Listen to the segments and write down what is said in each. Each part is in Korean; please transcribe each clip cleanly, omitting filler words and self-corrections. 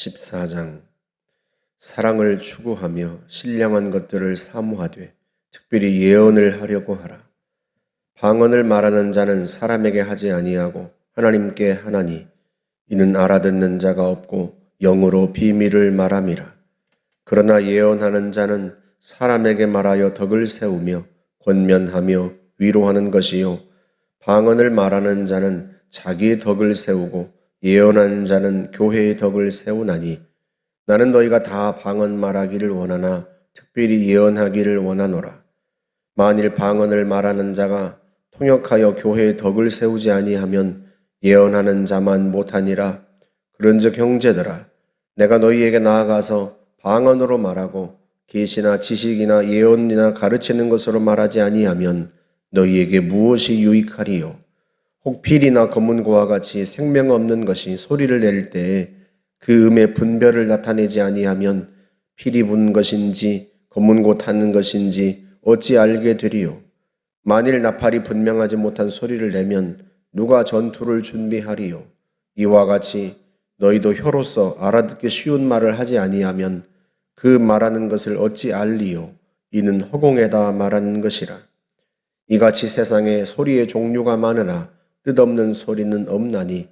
14장. 사랑을 추구하며 신령한 것들을 사모하되 특별히 예언을 하려고 하라. 방언을 말하는 자는 사람에게 하지 아니하고 하나님께 하나니 이는 알아듣는 자가 없고 영으로 비밀을 말함이라. 그러나 예언하는 자는 사람에게 말하여 덕을 세우며 권면하며 위로하는 것이요 방언을 말하는 자는 자기의 덕을 세우고 예언하는 자는 교회의 덕을 세우나니 나는 너희가 다 방언 말하기를 원하나 특별히 예언하기를 원하노라. 만일 방언을 말하는 자가 통역하여 교회의 덕을 세우지 아니하면 예언하는 자만 못하니라. 그런즉 형제들아, 내가 너희에게 나아가서 방언으로 말하고 계시나 지식이나 예언이나 가르치는 것으로 말하지 아니하면 너희에게 무엇이 유익하리요? 혹 필이나 검은고와 같이 생명 없는 것이 소리를 낼 때에 그 음의 분별을 나타내지 아니하면 필이 분 것인지 검은고 타는 것인지 어찌 알게 되리요? 만일 나팔이 분명하지 못한 소리를 내면 누가 전투를 준비하리요? 이와 같이 너희도 혀로서 알아듣기 쉬운 말을 하지 아니하면 그 말하는 것을 어찌 알리요? 이는 허공에다 말하는 것이라. 이같이 세상에 소리의 종류가 많으나 뜻없는 소리는 없나니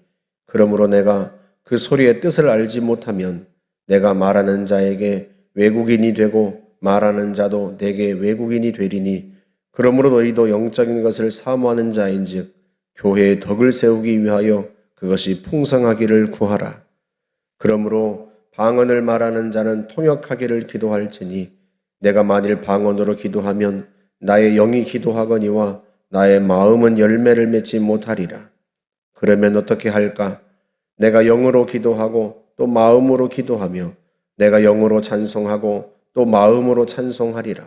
그러므로 내가 그 소리의 뜻을 알지 못하면 내가 말하는 자에게 외국인이 되고 말하는 자도 내게 외국인이 되리니 그러므로 너희도 영적인 것을 사모하는 자인즉 교회의 덕을 세우기 위하여 그것이 풍성하기를 구하라. 그러므로 방언을 말하는 자는 통역하기를 기도할지니 내가 만일 방언으로 기도하면 나의 영이 기도하거니와 나의 마음은 열매를 맺지 못하리라. 그러면 어떻게 할까? 내가 영으로 기도하고 또 마음으로 기도하며 내가 영으로 찬송하고 또 마음으로 찬송하리라.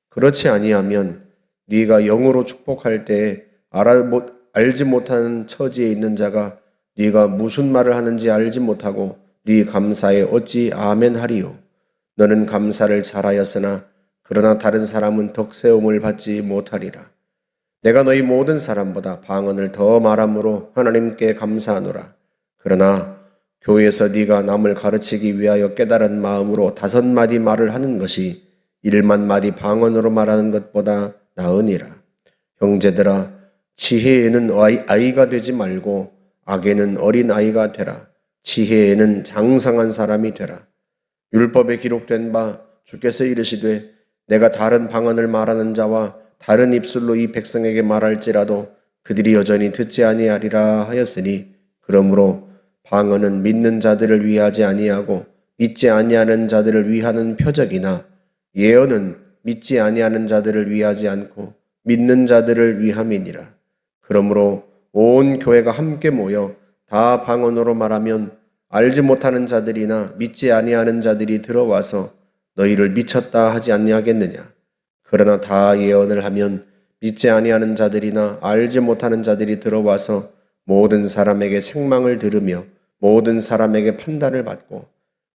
그렇지 아니하면 네가 영으로 축복할 때에 알지 못하는 처지에 있는 자가 네가 무슨 말을 하는지 알지 못하고 네 감사에 어찌 아멘 하리요? 너는 감사를 잘하였으나 그러나 다른 사람은 덕세움을 받지 못하리라. 내가 너희 모든 사람보다 방언을 더 말함으로 하나님께 감사하노라. 그러나 교회에서 네가 남을 가르치기 위하여 깨달은 마음으로 5마디 말을 하는 것이 1만 마디 방언으로 말하는 것보다 나으니라. 형제들아, 지혜에는 아이가 되지 말고 악에는 어린 아이가 되라. 지혜에는 장성한 사람이 되라. 율법에 기록된 바 주께서 이르시되 내가 다른 방언을 말하는 자와 다른 입술로 이 백성에게 말할지라도 그들이 여전히 듣지 아니하리라 하였으니 그러므로 방언은 믿는 자들을 위하지 아니하고 믿지 아니하는 자들을 위하는 표적이나 예언은 믿지 아니하는 자들을 위하지 않고 믿는 자들을 위함이니라. 그러므로 온 교회가 함께 모여 다 방언으로 말하면 알지 못하는 자들이나 믿지 아니하는 자들이 들어와서 너희를 미쳤다 하지 아니하겠느냐? 그러나 다 예언을 하면 믿지 아니하는 자들이나 알지 못하는 자들이 들어와서 모든 사람에게 책망을 들으며 모든 사람에게 판단을 받고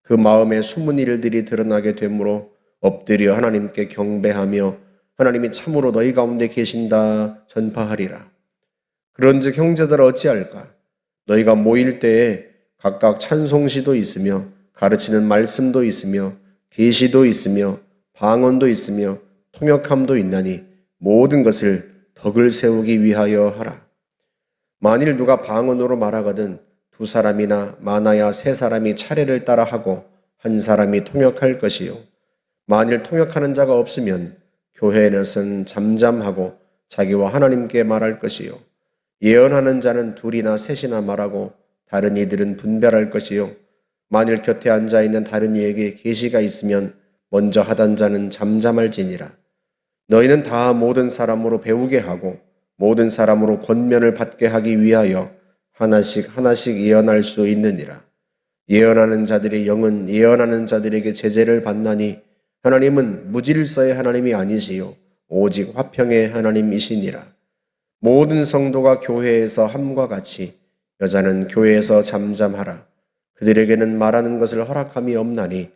그 마음에 숨은 일들이 드러나게 되므로 엎드려 하나님께 경배하며 하나님이 참으로 너희 가운데 계신다 전파하리라. 그런즉 형제들 어찌할까? 너희가 모일 때에 각각 찬송시도 있으며 가르치는 말씀도 있으며 계시도 있으며 방언도 있으며 통역함도 있나니 모든 것을 덕을 세우기 위하여 하라. 만일 누가 방언으로 말하거든 2사람이나 많아야 3사람이 차례를 따라 하고 1사람이 통역할 것이요. 만일 통역하는 자가 없으면 교회에서는 잠잠하고 자기와 하나님께 말할 것이요. 예언하는 자는 2이나 3이나 말하고 다른 이들은 분별할 것이요. 만일 곁에 앉아있는 다른 이에게 계시가 있으면 먼저 하던 자는 잠잠할지니라. 너희는 다 모든 사람으로 배우게 하고 모든 사람으로 권면을 받게 하기 위하여 하나씩 예언할 수 있느니라. 예언하는 자들의 영은 예언하는 자들에게 제재를 받나니 하나님은 무질서의 하나님이 아니시요 오직 화평의 하나님이시니라. 모든 성도가 교회에서 함과 같이 여자는 교회에서 잠잠하라. 그들에게는 말하는 것을 허락함이 없나니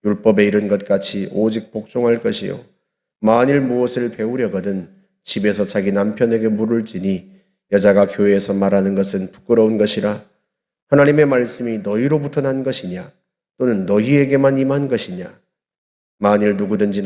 율법에 이른 것 같이 오직 복종할 것이요. 만일 무엇을 배우려거든 집에서 자기 남편에게 물을지니 여자가 교회에서 말하는 것은 부끄러운 것이라. 하나님의 말씀이 너희로부터 난 것이냐? 또는 너희에게만 임한 것이냐? 만일 누구든지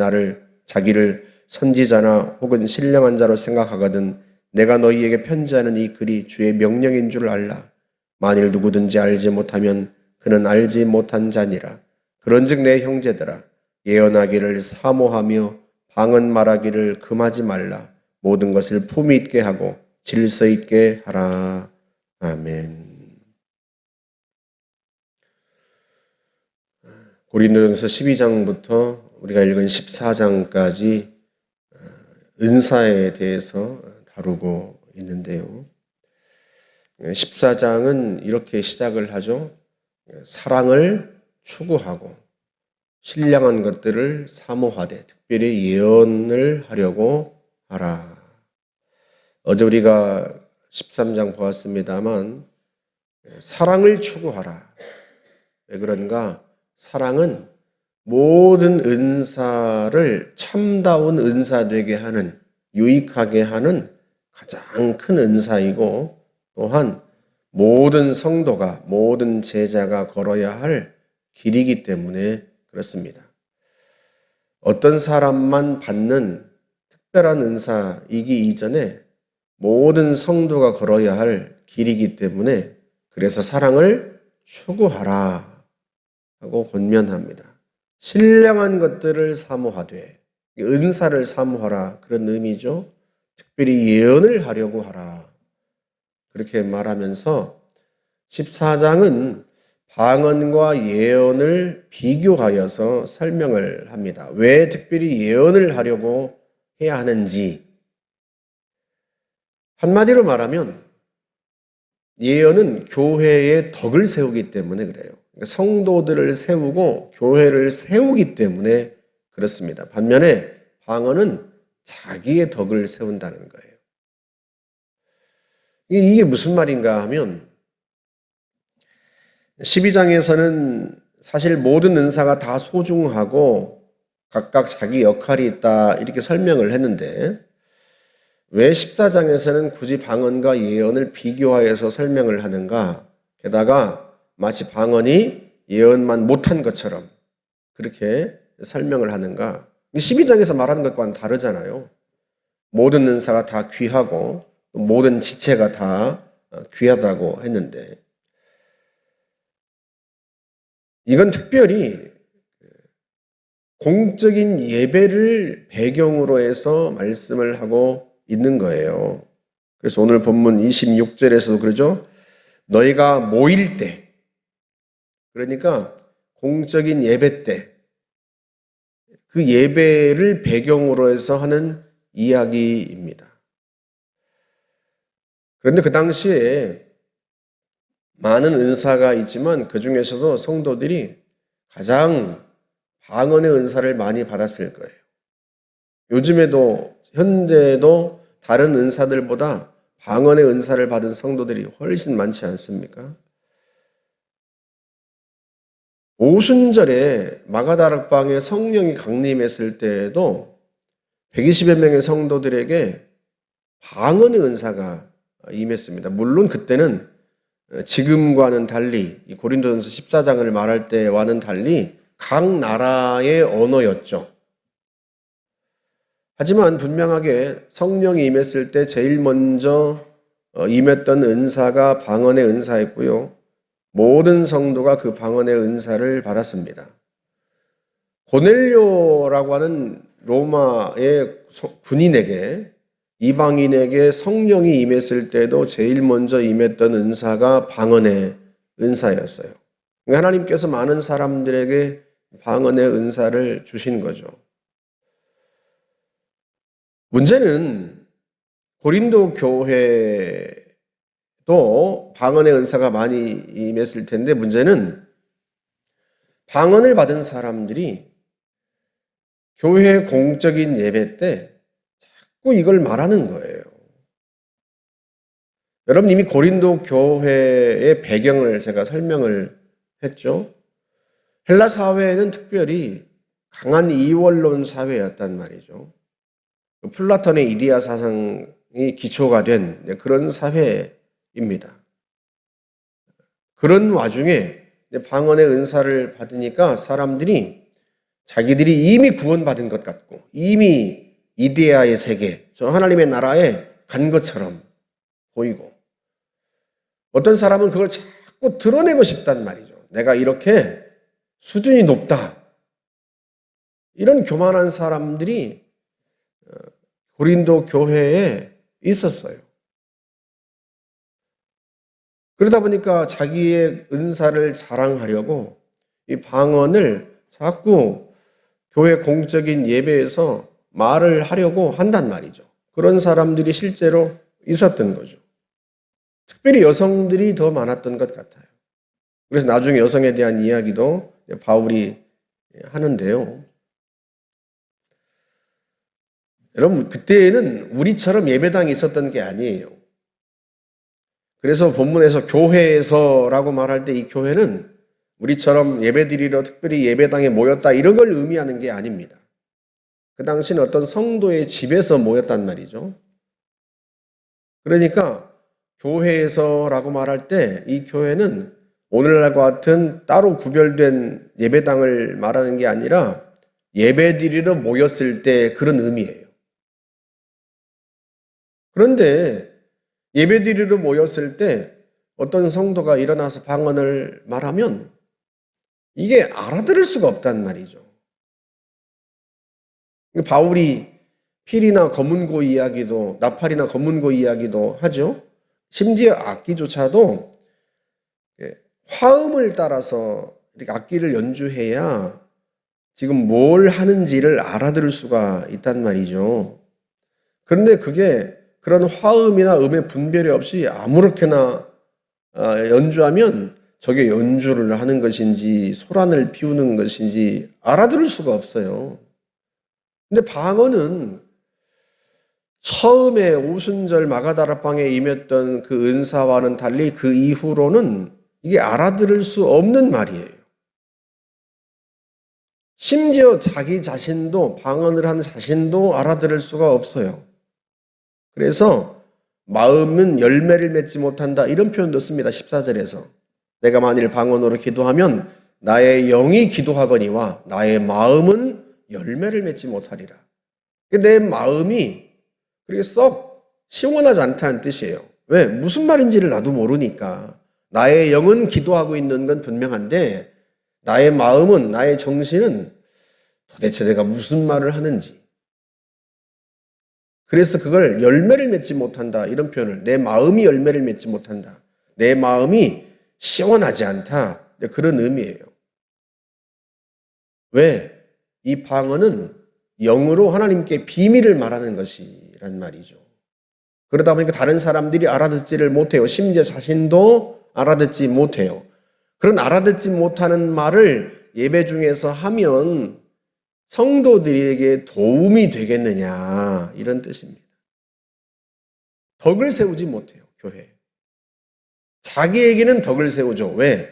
자기를 선지자나 혹은 신령한 자로 생각하거든 내가 너희에게 편지하는 이 글이 주의 명령인 줄 알라. 만일 누구든지 알지 못하면 그는 알지 못한 자니라. 그런즉 내 형제들아 예언하기를 사모하며 방언 말하기를 금하지 말라. 모든 것을 품위 있게 하고 질서 있게 하라. 아멘. 고린도전서 12장부터 우리가 읽은 14장까지 은사에 대해서 다루고 있는데요. 14장은 이렇게 시작을 하죠. 사랑을 추구하고 신령한 것들을 사모하되 특별히 예언을 하려고 하라. 어제 우리가 13장 보았습니다만 사랑을 추구하라. 왜 그런가? 사랑은 모든 은사를 참다운 은사 되게 하는, 유익하게 하는 가장 큰 은사이고 또한 모든 성도가, 모든 제자가 걸어야 할 길이기 때문에 그렇습니다. 어떤 사람만 받는 특별한 은사이기 이전에 모든 성도가 걸어야 할 길이기 때문에 그래서 사랑을 추구하라 하고 권면합니다. 신령한 것들을 사모하되 은사를 사모하라 그런 의미죠. 특별히 예언을 하려고 하라 그렇게 말하면서 14장은 방언과 예언을 비교하여서 설명을 합니다. 왜 특별히 예언을 하려고 해야 하는지. 한마디로 말하면 예언은 교회의 덕을 세우기 때문에 그래요. 성도들을 세우고 교회를 세우기 때문에 그렇습니다. 반면에 방언은 자기의 덕을 세운다는 거예요. 이게 무슨 말인가 하면 12장에서는 사실 모든 은사가 다 소중하고 각각 자기 역할이 있다 이렇게 설명을 했는데 왜 14장에서는 굳이 방언과 예언을 비교하여서 설명을 하는가? 게다가 마치 방언이 예언만 못한 것처럼 그렇게 설명을 하는가? 12장에서 말하는 것과는 다르잖아요. 모든 은사가 다 귀하고 모든 지체가 다 귀하다고 했는데 이건 특별히 공적인 예배를 배경으로 해서 말씀을 하고 있는 거예요. 그래서 오늘 본문 26절에서도 그러죠. 너희가 모일 때, 그러니까 공적인 예배 때, 그 예배를 배경으로 해서 하는 이야기입니다. 그런데 그 당시에 많은 은사가 있지만 그 중에서도 성도들이 가장 방언의 은사를 많이 받았을 거예요. 요즘에도 현대에도 다른 은사들보다 방언의 은사를 받은 성도들이 훨씬 많지 않습니까? 오순절에 마가다락방에 성령이 강림했을 때에도 120여 명의 성도들에게 방언의 은사가 임했습니다. 물론 그때는 지금과는 달리 고린도전서 14장을 말할 때와는 달리 각 나라의 언어였죠. 하지만 분명하게 성령이 임했을 때 제일 먼저 임했던 은사가 방언의 은사였고요. 모든 성도가 그 방언의 은사를 받았습니다. 고넬료라고 하는 로마의 군인에게 이방인에게 성령이 임했을 때도 제일 먼저 임했던 은사가 방언의 은사였어요. 하나님께서 많은 사람들에게 방언의 은사를 주신 거죠. 문제는 고린도 교회도 방언의 은사가 많이 임했을 텐데 문제는 방언을 받은 사람들이 교회 공적인 예배 때 자꾸 이걸 말하는 거예요. 여러분 이미 고린도 교회의 배경을 제가 설명을 했죠. 헬라 사회는 특별히 강한 이원론 사회였단 말이죠. 플라톤의 이데아 사상이 기초가 된 그런 사회입니다. 그런 와중에 근데 방언의 은사를 받으니까 사람들이 자기들이 이미 구원받은 것 같고 이미 이데아의 세계, 저 하나님의 나라에 간 것처럼 보이고, 어떤 사람은 그걸 자꾸 드러내고 싶단 말이죠. 내가 이렇게 수준이 높다. 이런 교만한 사람들이 고린도 교회에 있었어요. 그러다 보니까 자기의 은사를 자랑하려고 이 방언을 자꾸 교회 공적인 예배에서 말을 하려고 한단 말이죠. 그런 사람들이 실제로 있었던 거죠. 특별히 여성들이 더 많았던 것 같아요. 그래서 나중에 여성에 대한 이야기도 바울이 하는데요. 여러분, 그때는 우리처럼 예배당이 있었던 게 아니에요. 그래서 본문에서 교회에서라고 말할 때 이 교회는 우리처럼 예배드리러 특별히 예배당에 모였다 이런 걸 의미하는 게 아닙니다. 그 당시는 어떤 성도의 집에서 모였단 말이죠. 그러니까 교회에서라고 말할 때 이 교회는 오늘날과 같은 따로 구별된 예배당을 말하는 게 아니라 예배드리러 모였을 때 그런 의미예요. 그런데 예배드리러 모였을 때 어떤 성도가 일어나서 방언을 말하면 이게 알아들을 수가 없단 말이죠. 바울이 필이나 검은고 이야기도, 나팔이나 검은고 이야기도 하죠. 심지어 악기조차도 화음을 따라서 이렇게 악기를 연주해야 지금 뭘 하는지를 알아들을 수가 있단 말이죠. 그런데 그게 그런 화음이나 음의 분별이 없이 아무렇게나 연주하면 저게 연주를 하는 것인지 소란을 피우는 것인지 알아들을 수가 없어요. 근데 방언은 처음에 오순절 마가다락방에 임했던 그 은사와는 달리 그 이후로는 이게 알아들을 수 없는 말이에요. 심지어 자기 자신도, 방언을 하는 자신도 알아들을 수가 없어요. 그래서 마음은 열매를 맺지 못한다 이런 표현도 씁니다. 14절에서 내가 만일 방언으로 기도하면 나의 영이 기도하거니와 나의 마음은 열매를 맺지 못하리라. 내 마음이 그렇게 썩 시원하지 않다는 뜻이에요. 왜? 무슨 말인지를 나도 모르니까. 나의 영은 기도하고 있는 건 분명한데 나의 마음은, 나의 정신은 도대체 내가 무슨 말을 하는지, 그래서 그걸 열매를 맺지 못한다 이런 표현을, 내 마음이 열매를 맺지 못한다, 내 마음이 시원하지 않다 그런 의미예요. 왜? 이 방언은 영으로 하나님께 비밀을 말하는 것이란 말이죠. 그러다 보니까 다른 사람들이 알아듣지를 못해요. 심지어 자신도 알아듣지 못해요. 그런 알아듣지 못하는 말을 예배 중에서 하면 성도들에게 도움이 되겠느냐 이런 뜻입니다. 덕을 세우지 못해요. 교회에. 자기에게는 덕을 세우죠. 왜?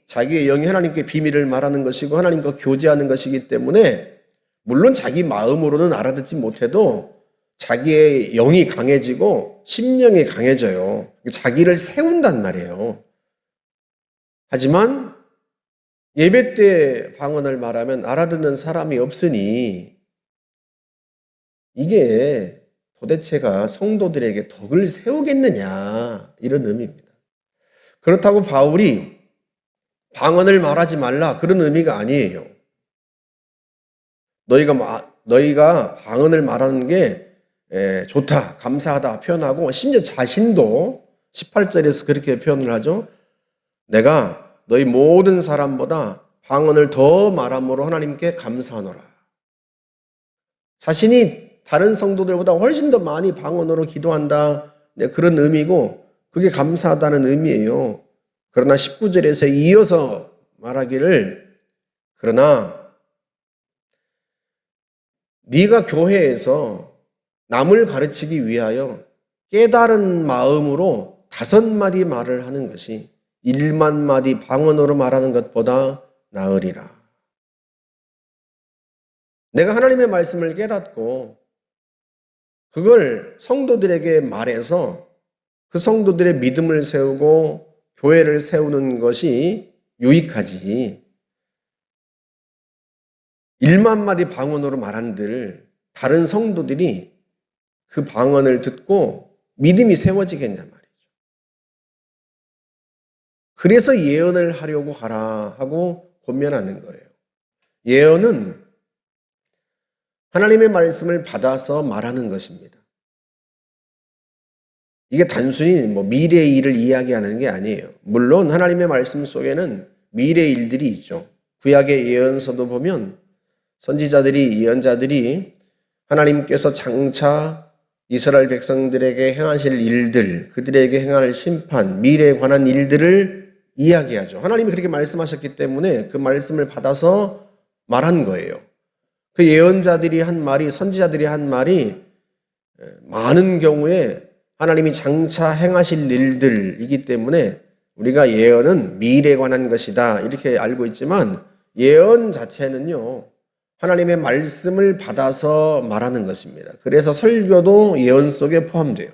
자기의 영이 하나님께 비밀을 말하는 것이고 하나님과 교제하는 것이기 때문에 물론 자기 마음으로는 알아듣지 못해도 자기의 영이 강해지고 심령이 강해져요. 자기를 세운단 말이에요. 하지만 예배 때 방언을 말하면 알아듣는 사람이 없으니 이게 도대체가 성도들에게 덕을 세우겠느냐 이런 의미입니다. 그렇다고 바울이 방언을 말하지 말라 그런 의미가 아니에요. 너희가 방언을 말하는 게 좋다, 감사하다 표현하고 심지어 자신도 18절에서 그렇게 표현을 하죠. 내가 너희 모든 사람보다 방언을 더 말함으로 하나님께 감사하노라. 자신이 다른 성도들보다 훨씬 더 많이 방언으로 기도한다 그런 의미고 그게 감사하다는 의미예요. 그러나 19절에서 이어서 말하기를 그러나 네가 교회에서 남을 가르치기 위하여 깨달은 마음으로 5마디 말을 하는 것이 1만 마디 방언으로 말하는 것보다 나으리라. 내가 하나님의 말씀을 깨닫고 그걸 성도들에게 말해서 그 성도들의 믿음을 세우고 교회를 세우는 것이 유익하지. 1만 마디 방언으로 말한들 다른 성도들이 그 방언을 듣고 믿음이 세워지겠냐 말이죠. 그래서 예언을 하려고 하라 하고 권면하는 거예요. 예언은 하나님의 말씀을 받아서 말하는 것입니다. 이게 단순히 미래의 일을 이야기하는 게 아니에요. 물론 하나님의 말씀 속에는 미래의 일들이 있죠. 구약의 예언서도 보면 선지자들이, 예언자들이 하나님께서 장차 이스라엘 백성들에게 행하실 일들, 그들에게 행할 심판, 미래에 관한 일들을 이야기하죠. 하나님이 그렇게 말씀하셨기 때문에 그 말씀을 받아서 말한 거예요. 그 예언자들이 한 말이, 선지자들이 한 말이 많은 경우에 하나님이 장차 행하실 일들이기 때문에 우리가 예언은 미래에 관한 것이다 이렇게 알고 있지만 예언 자체는요, 하나님의 말씀을 받아서 말하는 것입니다. 그래서 설교도 예언 속에 포함돼요.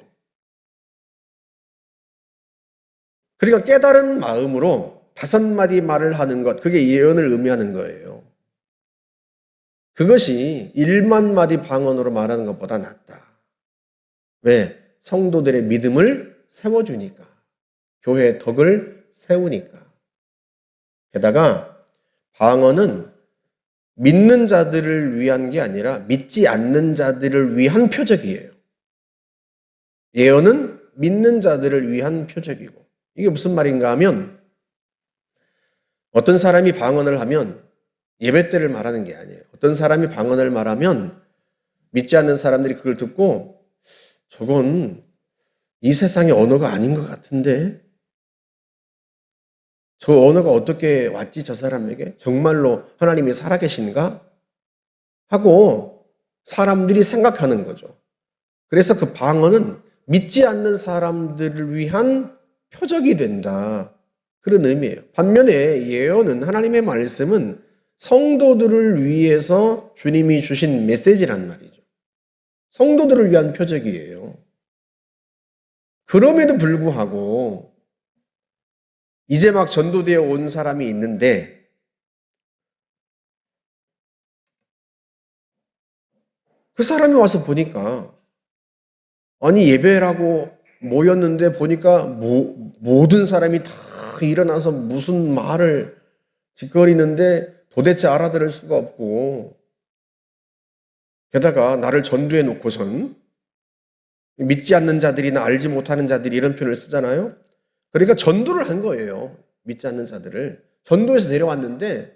그러니까 깨달은 마음으로 5마디 말을 하는 것, 그게 예언을 의미하는 거예요. 그것이 1만 마디 방언으로 말하는 것보다 낫다. 왜? 성도들의 믿음을 세워주니까. 교회의 덕을 세우니까. 게다가 방언은 믿는 자들을 위한 게 아니라 믿지 않는 자들을 위한 표적이에요. 예언은 믿는 자들을 위한 표적이고, 이게 무슨 말인가 하면 어떤 사람이 방언을 하면 예배 때를 말하는 게 아니에요. 어떤 사람이 방언을 말하면 믿지 않는 사람들이 그걸 듣고 저건 이 세상의 언어가 아닌 것 같은데 저 언어가 어떻게 왔지 저 사람에게? 정말로 하나님이 살아계신가? 하고 사람들이 생각하는 거죠. 그래서 그 방언은 믿지 않는 사람들을 위한 표적이 된다. 그런 의미예요. 반면에 예언은, 하나님의 말씀은 성도들을 위해서 주님이 주신 메시지란 말이죠. 성도들을 위한 표적이에요. 그럼에도 불구하고 이제 막 전도되어 온 사람이 있는데 그 사람이 와서 보니까 아니 예배라고 모였는데 보니까 모든 사람이 다 일어나서 무슨 말을 짓거리는데 도대체 알아들을 수가 없고 게다가 나를 전도해 놓고선 믿지 않는 자들이나 알지 못하는 자들이 이런 표현을 쓰잖아요. 그러니까 전도를 한 거예요. 믿지 않는 자들을. 전도해서 내려왔는데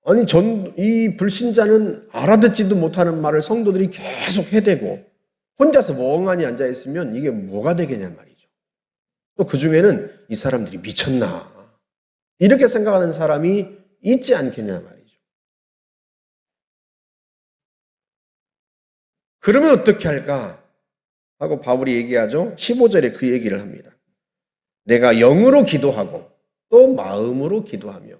아니 이 불신자는 알아듣지도 못하는 말을 성도들이 계속 해대고 혼자서 멍하니 앉아있으면 이게 뭐가 되겠냐 말이죠. 또 그중에는 이 사람들이 미쳤나 이렇게 생각하는 사람이 있지 않겠냐 말이죠. 그러면 어떻게 할까 하고 바울이 얘기하죠. 15절에 그 얘기를 합니다. 내가 영으로 기도하고 또 마음으로 기도하며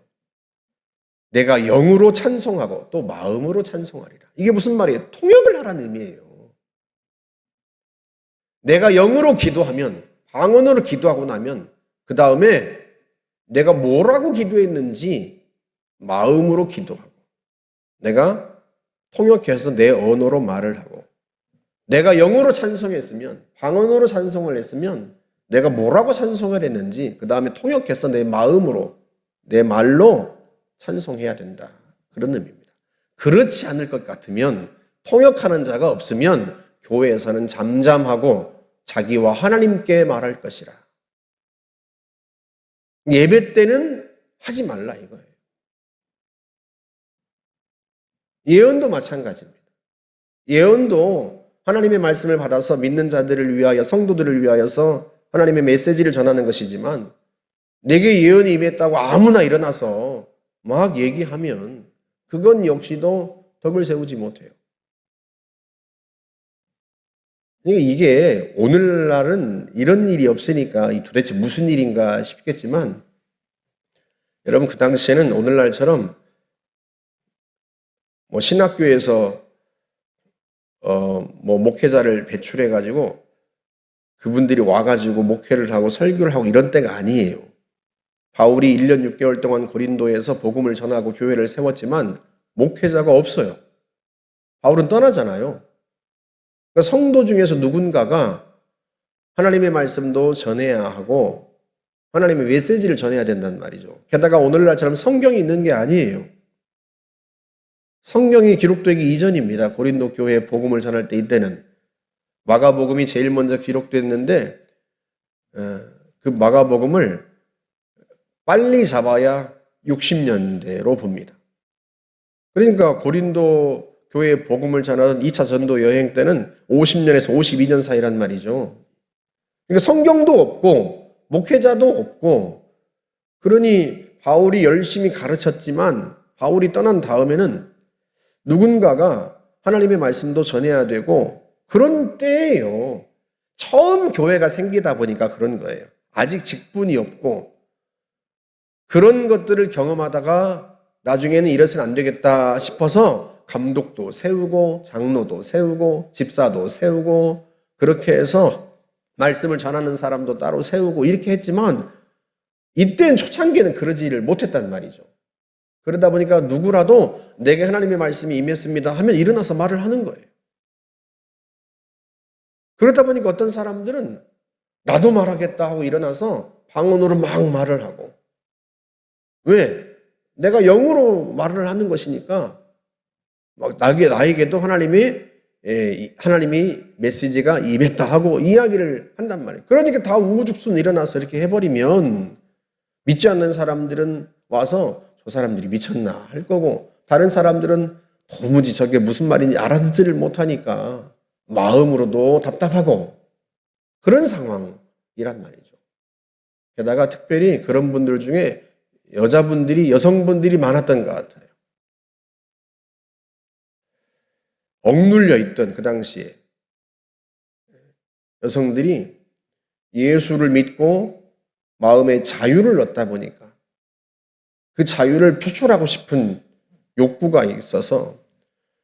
내가 영으로 찬송하고 또 마음으로 찬송하리라. 이게 무슨 말이에요? 통역을 하라는 의미예요. 내가 영으로 기도하면, 방언으로 기도하고 나면 그 다음에 내가 뭐라고 기도했는지 마음으로 기도하고 내가 통역해서 내 언어로 말을 하고 내가 영어로 찬송했으면, 방언으로 찬송을 했으면 내가 뭐라고 찬송을 했는지 그 다음에 통역해서 내 마음으로, 내 말로 찬송해야 된다. 그런 의미입니다. 그렇지 않을 것 같으면, 통역하는 자가 없으면 교회에서는 잠잠하고 자기와 하나님께 말할 것이라. 예배 때는 하지 말라 이거예요. 예언도 마찬가지입니다. 예언도 하나님의 말씀을 받아서 믿는 자들을 위하여, 성도들을 위하여서 하나님의 메시지를 전하는 것이지만 내게 예언이 임했다고 아무나 일어나서 막 얘기하면 그건 역시도 덕을 세우지 못해요. 이게 오늘날은 이런 일이 없으니까 도대체 무슨 일인가 싶겠지만 여러분 그 당시에는 오늘날처럼 신학교에서 목회자를 배출해가지고 그분들이 와가지고 목회를 하고 설교를 하고 이런 때가 아니에요. 바울이 1년 6개월 동안 고린도에서 복음을 전하고 교회를 세웠지만 목회자가 없어요. 바울은 떠나잖아요. 그러니까 성도 중에서 누군가가 하나님의 말씀도 전해야 하고 하나님의 메시지를 전해야 된단 말이죠. 게다가 오늘날처럼 성경이 있는 게 아니에요. 성경이 기록되기 이전입니다. 고린도 교회에 복음을 전할 때 이때는 마가복음이 제일 먼저 기록됐는데 그 마가복음을 빨리 잡아야 60년대로 봅니다. 그러니까 고린도 교회에 복음을 전하던 2차 전도 여행 때는 50년에서 52년 사이란 말이죠. 그러니까 성경도 없고 목회자도 없고 그러니 바울이 열심히 가르쳤지만 바울이 떠난 다음에는 누군가가 하나님의 말씀도 전해야 되고 그런 때예요. 처음 교회가 생기다 보니까 그런 거예요. 아직 직분이 없고 그런 것들을 경험하다가 나중에는 이래서는 안 되겠다 싶어서 감독도 세우고 장로도 세우고 집사도 세우고 그렇게 해서 말씀을 전하는 사람도 따로 세우고 이렇게 했지만 이때는 초창기에는 그러지를 못했단 말이죠. 그러다 보니까 누구라도 내게 하나님의 말씀이 임했습니다 하면 일어나서 말을 하는 거예요. 그러다 보니까 어떤 사람들은 나도 말하겠다 하고 일어나서 방언으로 막 말을 하고 왜? 내가 영으로 말을 하는 것이니까 막 나에게도 하나님이 메시지가 임했다 하고 이야기를 한단 말이에요. 그러니까 다 우후죽순 일어나서 이렇게 해버리면 믿지 않는 사람들은 와서 저 사람들이 미쳤나 할 거고 다른 사람들은 도무지 저게 무슨 말인지 알아듣지를 못하니까 마음으로도 답답하고 그런 상황이란 말이죠. 게다가 특별히 그런 분들 중에 여성분들이 많았던 것 같아요. 억눌려 있던 그 당시에 여성들이 예수를 믿고 마음의 자유를 얻다 보니까 그 자유를 표출하고 싶은 욕구가 있어서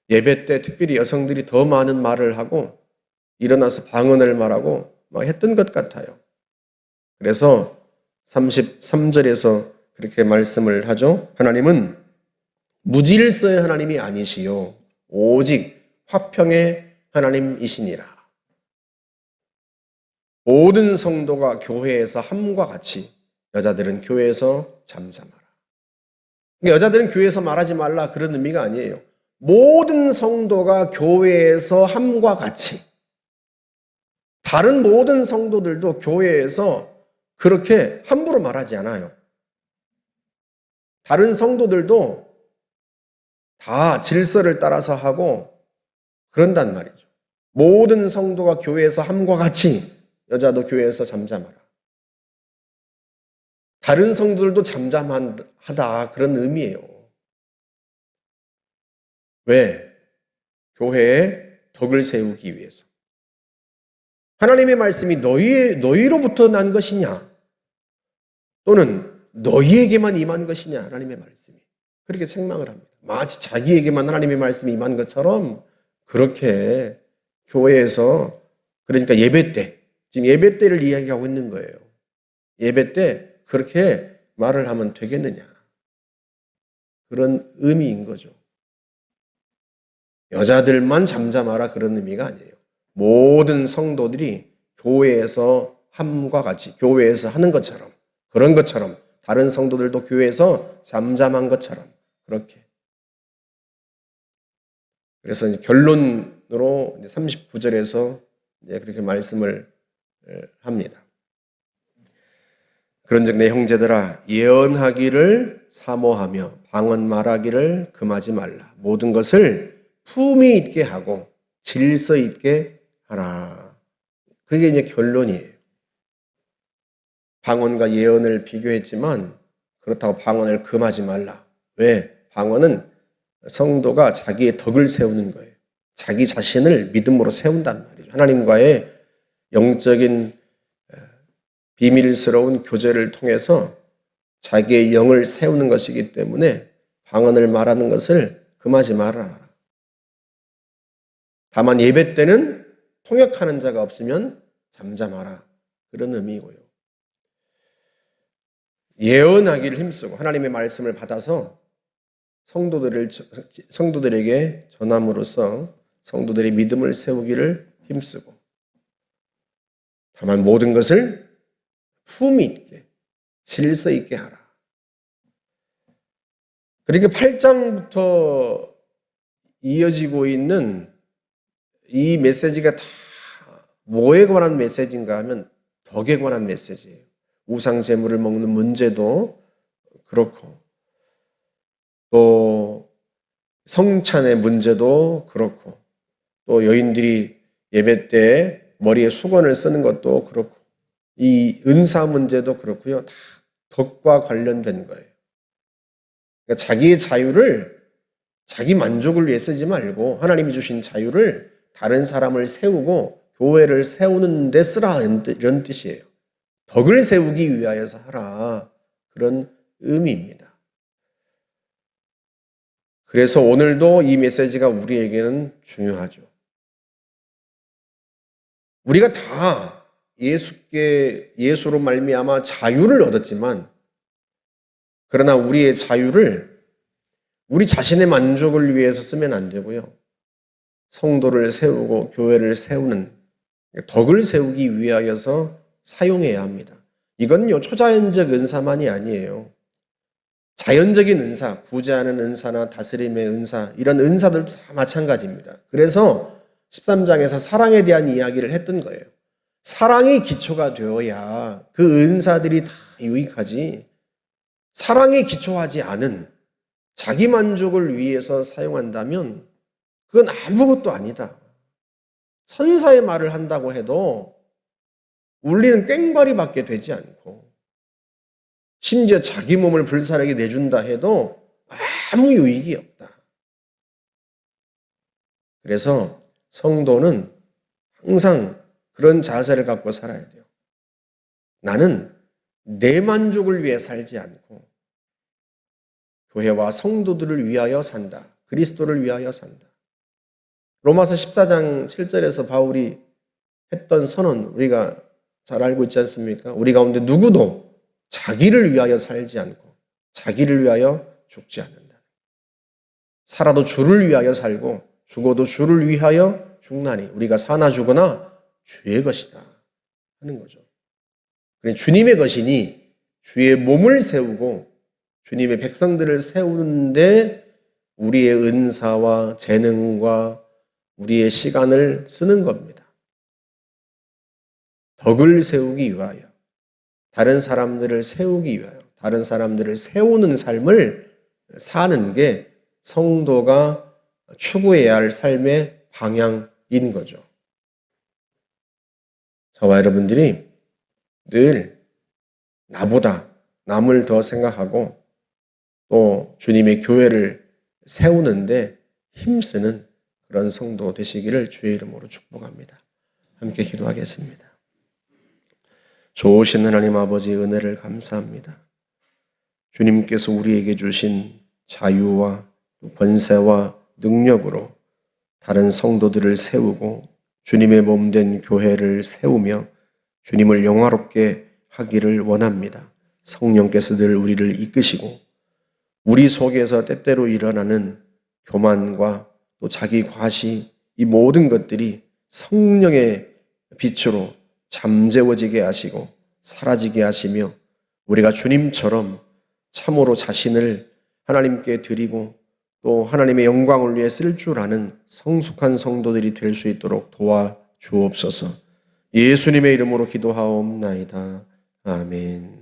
예배 때 특별히 여성들이 더 많은 말을 하고 일어나서 방언을 말하고 막 했던 것 같아요. 그래서 33절에서 그렇게 말씀을 하죠. 하나님은 무질서의 하나님이 아니시요 오직 화평의 하나님이시니라. 모든 성도가 교회에서 함과 같이 여자들은 교회에서 잠잠하라. 여자들은 교회에서 말하지 말라 그런 의미가 아니에요. 모든 성도가 교회에서 함과 같이 다른 모든 성도들도 교회에서 그렇게 함부로 말하지 않아요. 다른 성도들도 다 질서를 따라서 하고 그런단 말이죠. 모든 성도가 교회에서 함과 같이 여자도 교회에서 잠잠하라. 다른 성도들도 잠잠하다 그런 의미예요. 왜? 교회에 덕을 세우기 위해서. 하나님의 말씀이 너희로부터 난 것이냐? 또는 너희에게만 임한 것이냐? 하나님의 말씀이. 그렇게 책망을 합니다. 마치 자기에게만 하나님의 말씀이 임한 것처럼 그렇게 교회에서 그러니까 예배 때 지금 예배 때를 이야기하고 있는 거예요. 예배 때 그렇게 말을 하면 되겠느냐? 그런 의미인 거죠. 여자들만 잠잠하라 그런 의미가 아니에요. 모든 성도들이 교회에서 함과 같이 교회에서 하는 것처럼 그런 것처럼 다른 성도들도 교회에서 잠잠한 것처럼 그렇게. 그래서 이제 결론으로 39절에서 이제 그렇게 말씀을 합니다. 그런즉 내 형제들아 예언하기를 사모하며 방언 말하기를 금하지 말라. 모든 것을 품위 있게 하고 질서 있게 하라. 그게 이제 결론이에요. 방언과 예언을 비교했지만 그렇다고 방언을 금하지 말라. 왜? 방언은 성도가 자기의 덕을 세우는 거예요. 자기 자신을 믿음으로 세운단 말이죠. 하나님과의 영적인 비밀스러운 교제를 통해서 자기의 영을 세우는 것이기 때문에 방언을 말하는 것을 금하지 말아라. 다만 예배 때는 통역하는 자가 없으면 잠잠하라. 그런 의미고요. 예언하기를 힘쓰고 하나님의 말씀을 받아서 성도들에게 전함으로써 성도들의 믿음을 세우기를 힘쓰고, 다만 모든 것을 품위 있게 질서 있게 하라. 그러니까 8장부터 이어지고 있는 이 메시지가 다 뭐에 관한 메시지인가 하면 덕에 관한 메시지예요. 우상 제물을 먹는 문제도 그렇고, 또 성찬의 문제도 그렇고, 또 여인들이 예배 때 머리에 수건을 쓰는 것도 그렇고, 이 은사 문제도 그렇고요. 다 덕과 관련된 거예요. 그러니까 자기의 자유를 자기 만족을 위해 쓰지 말고 하나님이 주신 자유를 다른 사람을 세우고 교회를 세우는 데 쓰라, 이런 뜻이에요. 덕을 세우기 위하여서 하라, 그런 의미입니다. 그래서 오늘도 이 메시지가 우리에게는 중요하죠. 우리가 다 예수로 말미암아 자유를 얻었지만, 그러나 우리의 자유를 우리 자신의 만족을 위해서 쓰면 안 되고요. 성도를 세우고 교회를 세우는, 덕을 세우기 위하여서 사용해야 합니다. 이건요, 초자연적 은사만이 아니에요. 자연적인 은사, 구제하는 은사나 다스림의 은사, 이런 은사들도 다 마찬가지입니다. 그래서 13장에서 사랑에 대한 이야기를 했던 거예요. 사랑이 기초가 되어야 그 은사들이 다 유익하지, 사랑에 기초하지 않은 자기 만족을 위해서 사용한다면 그건 아무것도 아니다. 선사의 말을 한다고 해도 울리는 꽹과리밖에 되지 않고, 심지어 자기 몸을 불사르게 내준다 해도 아무 유익이 없다. 그래서 성도는 항상 그런 자세를 갖고 살아야 돼요. 나는 내 만족을 위해 살지 않고 교회와 성도들을 위하여 산다. 그리스도를 위하여 산다. 로마서 14장 7절에서 바울이 했던 선언, 우리가 잘 알고 있지 않습니까? 우리 가운데 누구도 자기를 위하여 살지 않고 자기를 위하여 죽지 않는다. 살아도 주를 위하여 살고 죽어도 주를 위하여 죽나니 우리가 사나 죽으나 주의 것이다 하는 거죠. 주님의 것이니 주의 몸을 세우고 주님의 백성들을 세우는데 우리의 은사와 재능과 우리의 시간을 쓰는 겁니다. 덕을 세우기 위하여, 다른 사람들을 세우기 위하여, 다른 사람들을 세우는 삶을 사는 게 성도가 추구해야 할 삶의 방향인 거죠. 저와 여러분들이 늘 나보다 남을 더 생각하고 또 주님의 교회를 세우는데 힘쓰는 그런 성도 되시기를 주의 이름으로 축복합니다. 함께 기도하겠습니다. 좋으신 하나님 아버지, 은혜를 감사합니다. 주님께서 우리에게 주신 자유와 권세와 능력으로 다른 성도들을 세우고 주님의 몸된 교회를 세우며 주님을 영화롭게 하기를 원합니다. 성령께서 늘 우리를 이끄시고 우리 속에서 때때로 일어나는 교만과 또 자기 과시, 이 모든 것들이 성령의 빛으로 잠재워지게 하시고 사라지게 하시며 우리가 주님처럼 참으로 자신을 하나님께 드리고 또 하나님의 영광을 위해 쓸 줄 아는 성숙한 성도들이 될 수 있도록 도와주옵소서. 예수님의 이름으로 기도하옵나이다. 아멘.